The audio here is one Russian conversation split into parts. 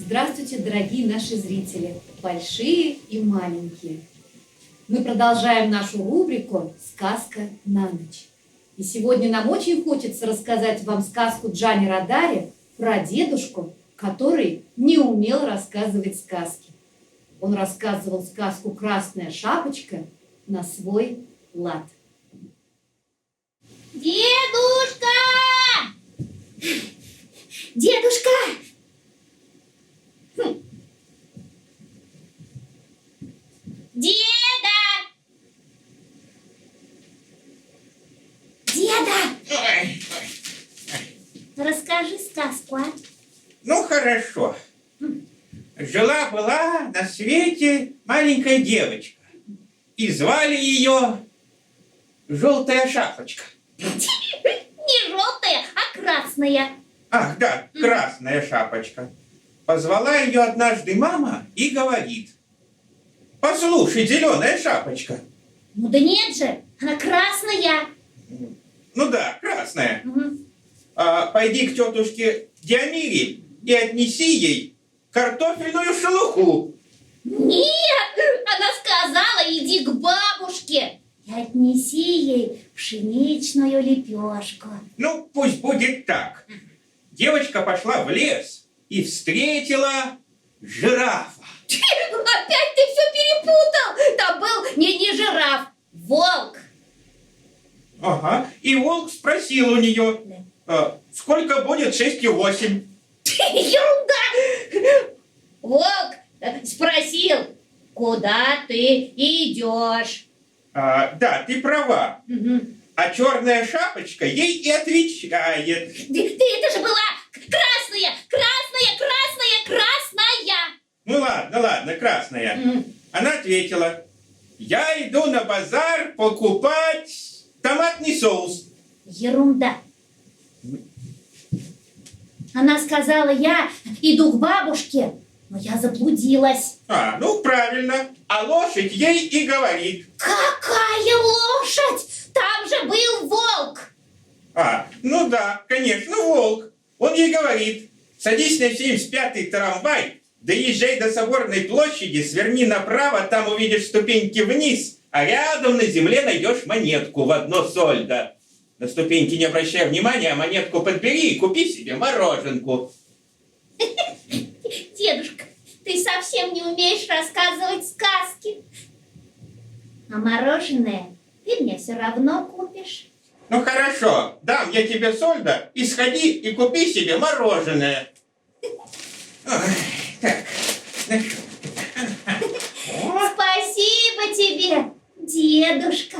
Здравствуйте, дорогие наши зрители, большие и маленькие. Мы продолжаем нашу рубрику «Сказка на ночь». И сегодня нам очень хочется рассказать вам сказку Джани Родари про дедушку, который не умел рассказывать сказки. Он рассказывал сказку «Красная шапочка» на свой лад. Дедушка! Дедушка! Деда! Деда! Ой, Расскажи сказку, а? ну хорошо. Жила-была на свете маленькая девочка. И звали ее Желтая Шапочка. Не желтая, а красная. Ах, да, Красная Шапочка. Позвала ее однажды мама и говорит: послушай, Зеленая Шапочка. Ну да нет же, она красная. Ну да, красная. Мгм. Пойди к тетушке Диамире и отнеси ей картофельную шелуху. Нет, она сказала, иди к бабушке и отнеси ей пшеничную лепешку. Ну, пусть будет так. Девочка пошла в лес и встретила жирафа. Опять ты все перепутал. Там был не жираф, волк. Ага. И волк спросил у нее, сколько будет 6 и 8? Ерунда. Волк спросил, куда ты идешь? Да, ты права. Мгм. А черная шапочка ей и отвечает. Это же была красная. Ну ладно, красная. Мгм. Она ответила: я иду на базар покупать томатный соус. Ерунда. Она сказала, я иду к бабушке, но я заблудилась. Ну правильно. А лошадь ей и говорит: Какая лошадь? Там же был волк. ну да, конечно, волк. Он ей говорит: садись на 75-й трамвай, доезжай до Соборной площади, сверни направо, там увидишь ступеньки вниз, а рядом на земле найдешь монетку в 1 сольдо. На ступеньки не обращай внимания, а монетку подбери и купи себе мороженку. Дедушка, ты совсем не умеешь рассказывать сказки. А мороженое ты мне все равно купишь. Ну хорошо, дам я тебе сольдо, и сходи и купи себе мороженое. Ой, так, значит. Спасибо тебе, дедушка.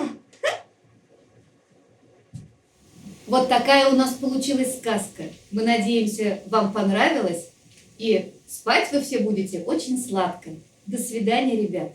Вот такая у нас получилась сказка. Мы надеемся, вам понравилось. И спать вы все будете очень сладко. До свидания, ребята.